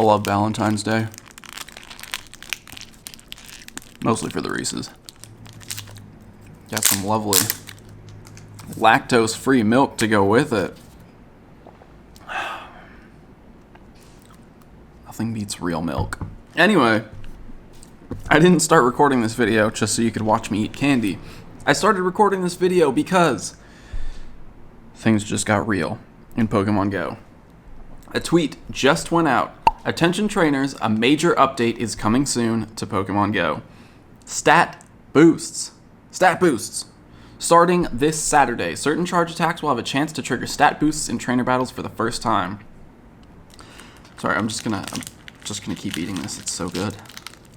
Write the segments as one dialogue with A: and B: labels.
A: I love Valentine's Day. Mostly for the Reese's. Got some lovely lactose-free milk to go with it. Nothing beats real milk. Anyway, I didn't start recording this video just so you could watch me eat candy. I started recording this video because things just got real in Pokemon GO. A tweet just went out. Attention trainers, a major update is coming soon to Pokemon GO. Stat boosts. Starting this Saturday, certain charge attacks will have a chance to trigger stat boosts in trainer battles for the first time. Sorry, I'm just gonna keep eating this. It's so good.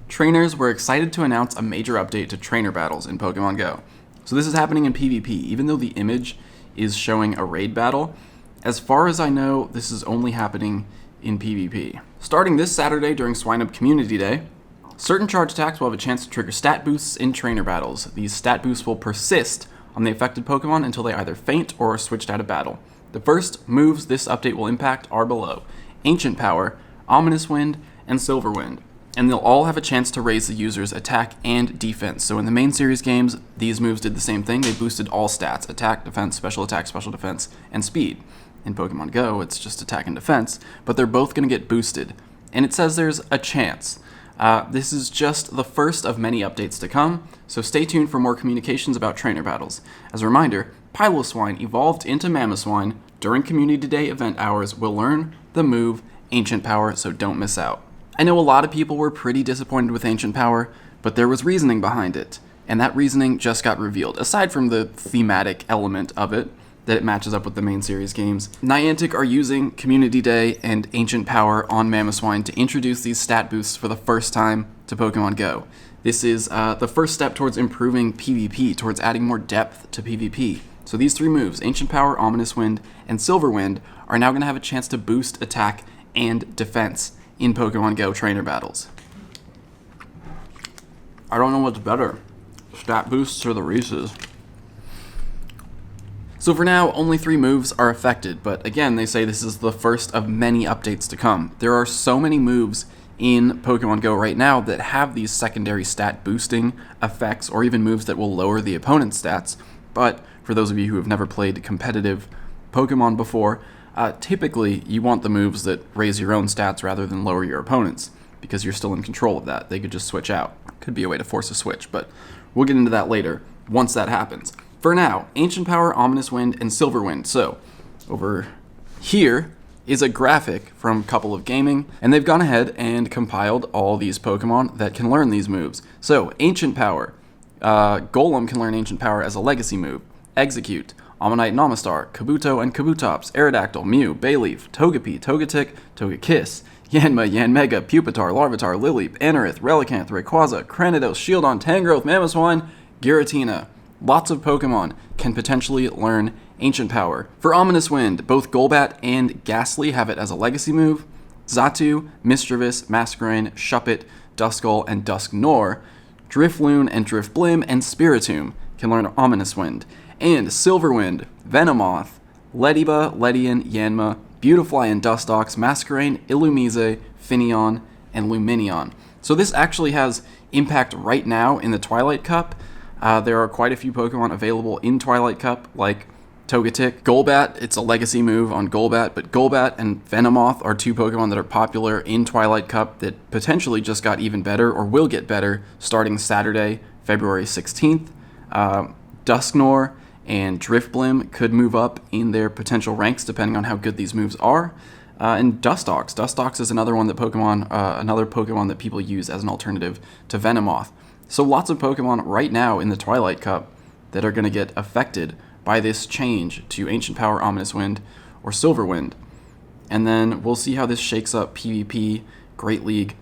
A: Trainers were excited to announce a major update to trainer battles in Pokemon GO. So this is happening in PvP, even though the image is showing a raid battle. As far as I know, this is only happening in PvP. Starting this Saturday during Swinub Community Day, certain charge attacks will have a chance to trigger stat boosts in trainer battles. These stat boosts will persist on the affected Pokemon until they either faint or are switched out of battle. The first moves this update will impact are below: Ancient Power, Ominous Wind, and Silver Wind. And they'll all have a chance to raise the user's attack and defense. So in the main series games, these moves did the same thing. They boosted all stats: attack, defense, special defense, and speed. In Pokemon GO, it's just attack and defense, but they're both going to get boosted. And it says there's a chance. This is just the first of many updates to come, so stay tuned for more communications about trainer battles. As a reminder, Piloswine evolved into Mamoswine during Community Day event hours will learn the move Ancient Power, so don't miss out. I know a lot of people were pretty disappointed with Ancient Power, but there was reasoning behind it, and that reasoning just got revealed. Aside from the thematic element of it, that it matches up with the main series games, Niantic are using Community Day and Ancient Power on Mamoswine to introduce these stat boosts for the first time to Pokemon GO. This is the first step towards improving PvP, towards adding more depth to PvP. So these three moves, Ancient Power, Ominous Wind, and Silver Wind, are now going to have a chance to boost attack and defense in Pokemon GO trainer battles. I don't know what's better, stat boosts or the Reese's. So for now, only 3 moves are affected, but again, they say this is the first of many updates to come. There are so many moves in Pokemon GO right now that have these secondary stat boosting effects, or even moves that will lower the opponent's stats. But for those of you who have never played competitive Pokemon before, typically you want the moves that raise your own stats rather than lower your opponent's, because you're still in control of that. They could just switch out. Could be a way to force a switch, but we'll get into that later once that happens. For now, Ancient Power, Ominous Wind, and Silver Wind. So, over here is a graphic from Couple of Gaming, and they've gone ahead and compiled all these Pokemon that can learn these moves. So, Ancient Power. Golem can learn Ancient Power as a legacy move. Execute. Ammonite and Amistar, Kabuto and Kabutops, Aerodactyl, Mew, Bayleaf, Togepi, Togetic, Togekiss, Yanma, Yanmega, Pupitar, Larvitar, Lileep, Anorith, Relicanth, Rayquaza, Cranidos, Shieldon, Tangrowth, Mamoswine, Giratina. Lots of Pokemon can potentially learn Ancient Power. For Ominous Wind, both Golbat and Ghastly have it as a legacy move. Xatu, Mischievous, Masquerain, Shuppet, Duskull, and Dusknoir, Drifloon and Drifblim, and Spiritomb can learn Ominous Wind. And Silver Wind, Venomoth, Lediba, Ledian, Yanma, Beautifly and Dustox, Masquerain, Illumise, Finneon, and Lumineon. So this actually has impact right now in the Twilight Cup. There are quite a few Pokemon available in Twilight Cup, like Togetic. Golbat, it's a legacy move on Golbat, but Golbat and Venomoth are 2 Pokemon that are popular in Twilight Cup that potentially just got even better, or will get better, starting Saturday, February 16th. Dusknoir and Drifblim could move up in their potential ranks depending on how good these moves are. And Dustox. Dustox is another Pokemon that people use as an alternative to Venomoth. So lots of Pokemon right now in the Twilight Cup that are going to get affected by this change to Ancient Power, Ominous Wind, or Silver Wind. And then we'll see how this shakes up PvP, Great League,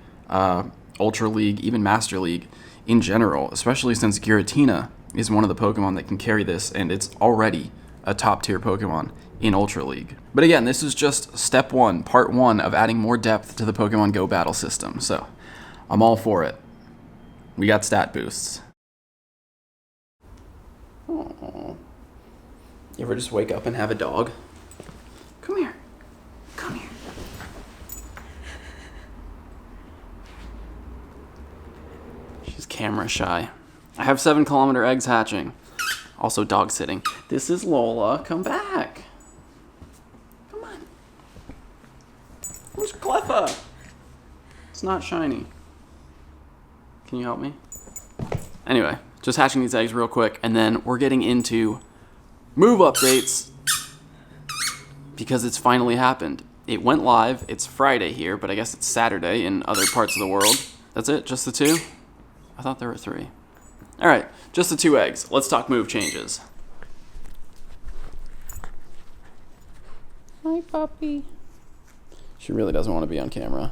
A: Ultra League, even Master League in general, especially since Giratina is one of the Pokemon that can carry this, and it's already a top-tier Pokemon in Ultra League. But again, this is just step 1, part 1 of adding more depth to the Pokemon GO battle system, so I'm all for it. We got stat boosts. Aww. You ever just wake up and have a dog? Come here. Come here. camera shy. I have 7-kilometer eggs hatching. Also dog sitting. This is Lola. Come back. Come on. Where's Cleffa? It's not shiny. Can you help me? Anyway, just hatching these eggs real quick, and then we're getting into move updates because it's finally happened. It went live. It's Friday here, but I guess it's Saturday in other parts of the world. That's it? Just the 2? I thought there were 3. All right, just the 2 eggs. Let's talk move changes. Hi, puppy. She really doesn't want to be on camera.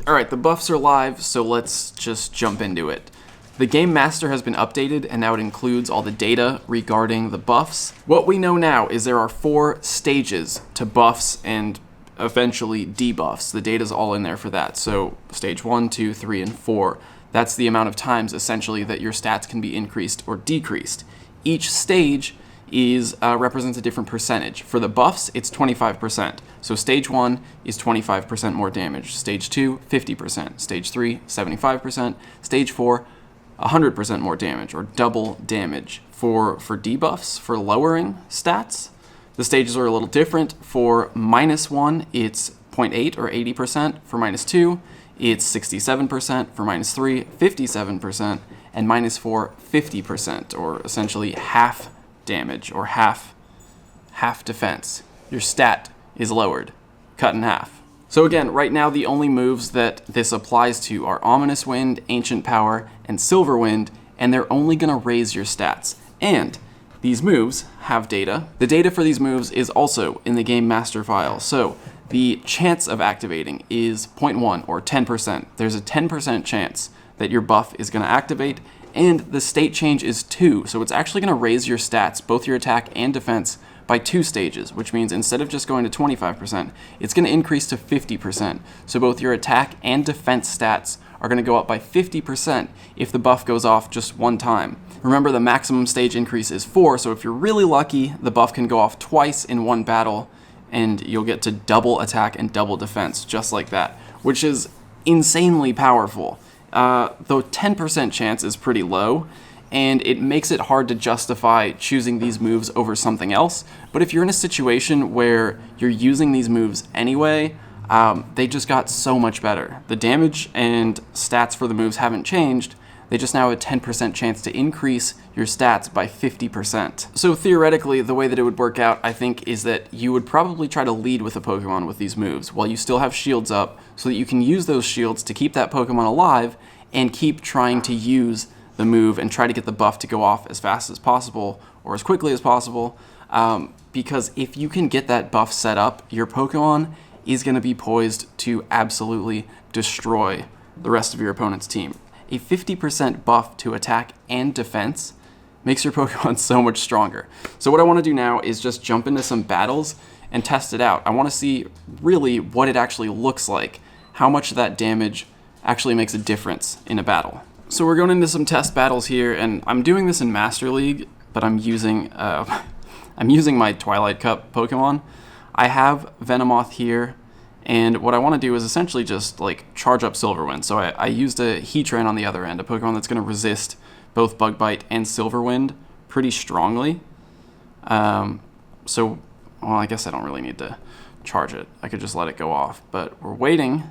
A: Alright, the buffs are live, so let's just jump into it. The Game Master has been updated, and now it includes all the data regarding the buffs. What we know now is there are 4 stages to buffs and eventually debuffs. The data's all in there for that. So stage 1, 2, 3, and 4. That's the amount of times, essentially, that your stats can be increased or decreased. Each stage represents a different percentage. For the buffs, it's 25%. So stage 1 is 25% more damage. Stage 2, 50%. Stage 3, 75%. Stage 4, 100% more damage, or double damage. For debuffs, for lowering stats, the stages are a little different. For -1, it's 0.8 or 80%. For -2, it's 67%. For -3, 57%. And -4, 50%, or essentially half damage, or half defense. Your stat is lowered, cut in half. So again, right now the only moves that this applies to are Ominous Wind, Ancient Power, and Silver Wind, and they're only going to raise your stats. And these moves have data. The data for these moves is also in the Game Master file. So the chance of activating is 0.1 or 10%. There's a 10% chance that your buff is going to activate, and the state change is 2, so it's actually going to raise your stats, both your attack and defense, by 2 stages, which means instead of just going to 25%, it's going to increase to 50%. So both your attack and defense stats are going to go up by 50% if the buff goes off just 1 time. Remember, the maximum stage increase is 4, so if you're really lucky, the buff can go off twice in one battle, and you'll get to double attack and double defense, just like that, which is insanely powerful. Though 10% chance is pretty low, and it makes it hard to justify choosing these moves over something else. But if you're in a situation where you're using these moves anyway, they just got so much better. The damage and stats for the moves haven't changed. They just now have a 10% chance to increase your stats by 50%. So theoretically, the way that it would work out, I think, is that you would probably try to lead with a Pokemon with these moves while you still have shields up, so that you can use those shields to keep that Pokemon alive and keep trying to use the move and try to get the buff to go off as fast as possible or as quickly as possible. Because if you can get that buff set up, your Pokemon is going to be poised to absolutely destroy the rest of your opponent's team. A 50% buff to attack and defense makes your Pokemon so much stronger. So what I want to do now is just jump into some battles and test it out. I want to see really what it actually looks like, how much of that damage actually makes a difference in a battle. So we're going into some test battles here, and I'm doing this in Master League, but I'm using my Twilight Cup Pokemon. I have Venomoth here, and what I want to do is essentially just like charge up Silverwind. So I used a Heatran on the other end, a Pokemon that's going to resist both Bug Bite and Silverwind pretty strongly. Well, I guess I don't really need to charge it. I could just let it go off, but we're waiting.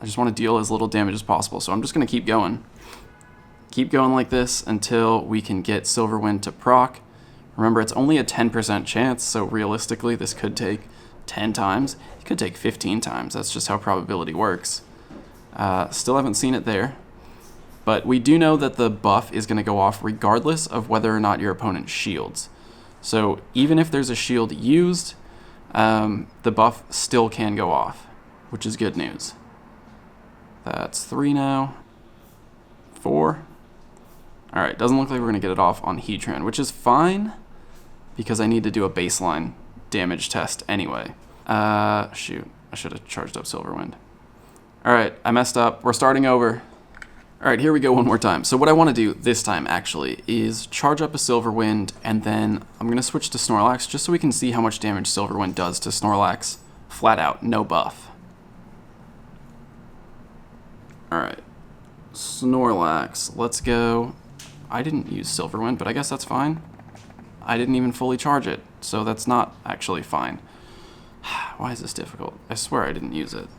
A: I just want to deal as little damage as possible, so I'm just going to keep going. Keep going like this until we can get Silverwind to proc. Remember, it's only a 10% chance, so realistically this could take 10 times. It could take 15 times. That's just how probability works. Still haven't seen it there. But we do know that the buff is going to go off regardless of whether or not your opponent shields. So even if there's a shield used, the buff still can go off, which is good news. That's 3 now. 4. Alright, doesn't look like we're going to get it off on Heatran, which is fine, because I need to do a baseline damage test anyway. Shoot. I should have charged up Silverwind. Alright, I messed up. We're starting over. Alright, here we go one more time. So what I want to do this time, actually, is charge up a Silver Wind, and then I'm going to switch to Snorlax just so we can see how much damage Silver Wind does to Snorlax. Flat out, no buff. Alright. Snorlax, let's go. I didn't use Silver Wind, but I guess that's fine. I didn't even fully charge it, so that's not actually fine. Why is this difficult? I swear I didn't use it.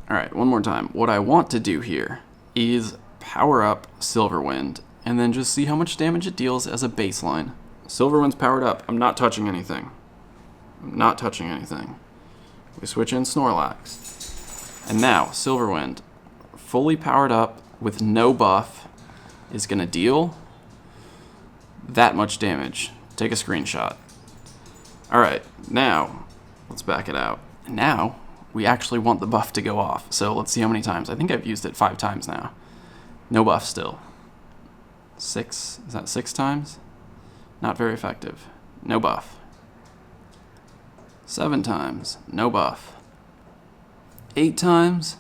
A: Alright, one more time. What I want to do here is power up Silver Wind, and then just see how much damage it deals as a baseline. Silver Wind's powered up. I'm not touching anything. I'm not touching anything. We switch in Snorlax. And now, Silver Wind, fully powered up with no buff, is going to deal that much damage. Take a screenshot. Alright, now, let's back it out. Now, we actually want the buff to go off, so let's see how many times. I think I've used it 5 times now. No buff still. 6? Is that 6 times? Not very effective. No buff. 7 times. No buff. 8 times.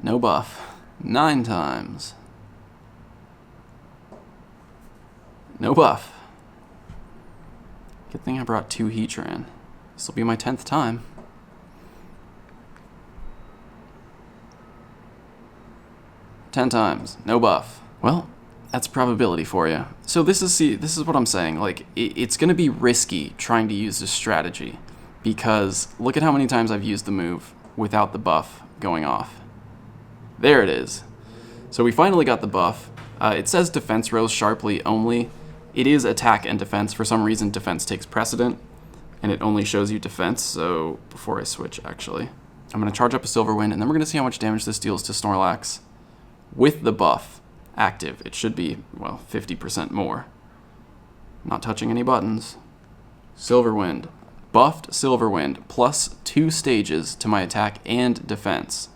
A: No buff. 9 times. No buff. Good thing I brought 2 Heatran. This will be my 10th time. 10 times, no buff. Well, that's probability for you. So this is what I'm saying. Like, it's going to be risky trying to use this strategy, because look at how many times I've used the move without the buff going off. There it is. So we finally got the buff. It says defense rose sharply only. It is attack and defense. For some reason, defense takes precedent, and it only shows you defense. So before I switch, actually, I'm going to charge up a Silver Wind, and then we're going to see how much damage this deals to Snorlax. With the buff active, it should be, well, 50% more. Not touching any buttons. Silver Wind. Buffed Silver Wind, plus 2 stages to my attack and defense.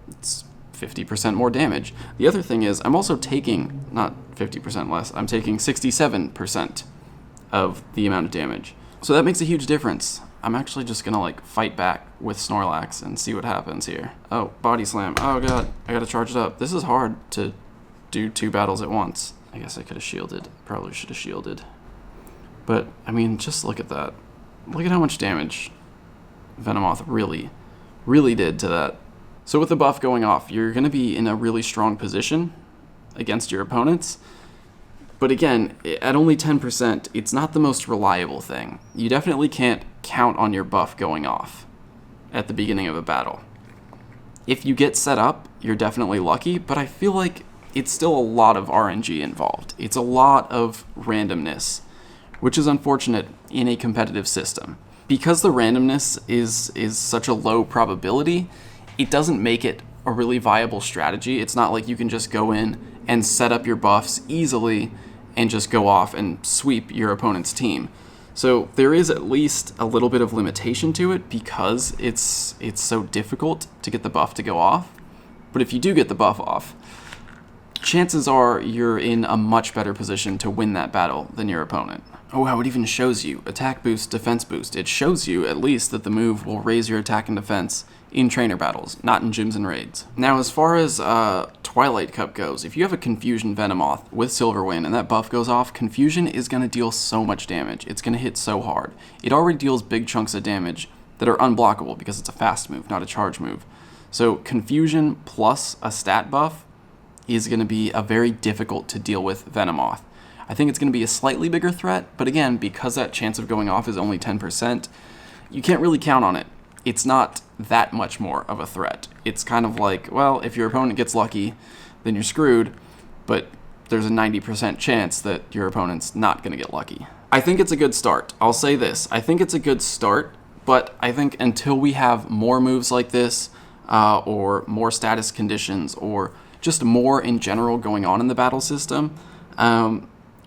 A: It's 50% more damage. The other thing is, I'm also taking, not 50% less, I'm taking 67% of the amount of damage. So that makes a huge difference. I'm actually just gonna like fight back with Snorlax and see what happens here. Oh, Body Slam. Oh god, I gotta charge it up. This is hard to do 2 battles at once. I guess I could have shielded. Probably should have shielded. But, I mean, just look at that. Look at how much damage Venomoth really did to that. So with the buff going off, you're gonna be in a really strong position against your opponents. But again, at only 10%, it's not the most reliable thing. You definitely can't count on your buff going off at the beginning of a battle. If you get set up, you're definitely lucky, but I feel like it's still a lot of RNG involved. It's a lot of randomness, which is unfortunate in a competitive system. Because the randomness is such a low probability, it doesn't make it a really viable strategy. It's not like you can just go in and set up your buffs easily and just go off and sweep your opponent's team. So there is at least a little bit of limitation to it because it's so difficult to get the buff to go off. But if you do get the buff off, chances are you're in a much better position to win that battle than your opponent. Oh wow, it even shows you attack boost, defense boost. It shows you at least that the move will raise your attack and defense in trainer battles, not in gyms and raids. Now, as far as Twilight Cup goes, if you have a Confusion Venomoth with Silver Wind and that buff goes off, Confusion is going to deal so much damage. It's going to hit so hard. It already deals big chunks of damage that are unblockable because it's a fast move, not a charge move. So Confusion plus a stat buff is going to be a very difficult to deal with Venomoth. I think it's going to be a slightly bigger threat, but again, because that chance of going off is only 10%, you can't really count on it. It's not that much more of a threat. It's kind of like, well, if your opponent gets lucky, then you're screwed, but there's a 90% chance that your opponent's not going to get lucky. I think it's a good start. I'll say this. I think it's a good start, but I think until we have more moves like this, or more status conditions, or just more in general going on in the battle system,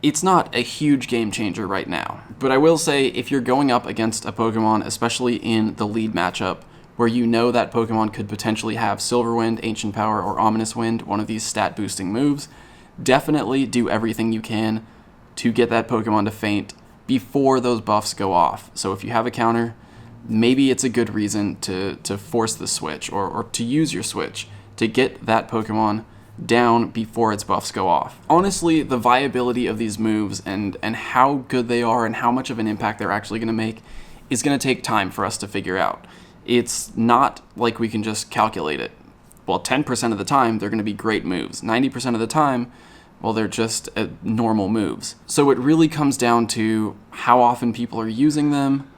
A: it's not a huge game changer right now. But I will say, if you're going up against a Pokemon, especially in the lead matchup, where you know that Pokemon could potentially have Silver Wind, Ancient Power, or Ominous Wind, one of these stat boosting moves, definitely do everything you can to get that Pokemon to faint before those buffs go off. So if you have a counter, maybe it's a good reason to force the switch, or to use your switch to get that Pokemon down before its buffs go off. Honestly, the viability of these moves and how good they are and how much of an impact they're actually going to make is going to take time for us to figure out. It's not like we can just calculate it. Well, 10% of the time, they're going to be great moves. 90% of the time, well, they're just normal moves. So it really comes down to how often people are using them,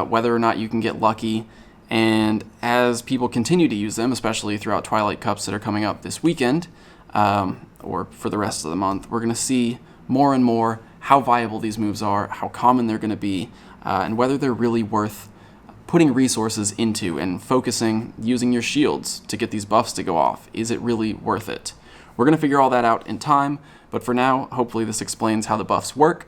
A: whether or not you can get lucky, and as people continue to use them, especially throughout Twilight Cups that are coming up this weekend, or for the rest of the month, we're going to see more and more how viable these moves are, how common they're going to be, and whether they're really worth putting resources into and focusing, using your shields to get these buffs to go off. Is it really worth it? We're going to figure all that out in time, but for now, hopefully this explains how the buffs work.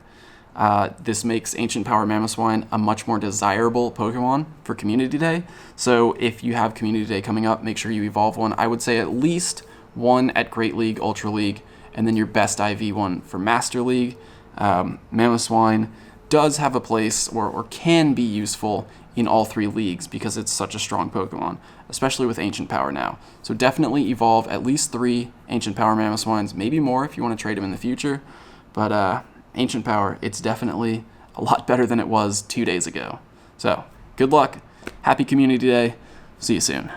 A: This makes Ancient Power Mamoswine a much more desirable Pokemon for Community Day. So if you have Community Day coming up, make sure you evolve one. I would say at least one at Great League, Ultra League, and then your best IV one for Master League. Mamoswine does have a place or can be useful in all 3 leagues because it's such a strong Pokemon, especially with Ancient Power now. So definitely evolve at least 3 Ancient Power Mamoswines, maybe more if you want to trade them in the future. But Ancient Power, it's definitely a lot better than it was 2 days ago. So good luck. Happy Community Day. See you soon.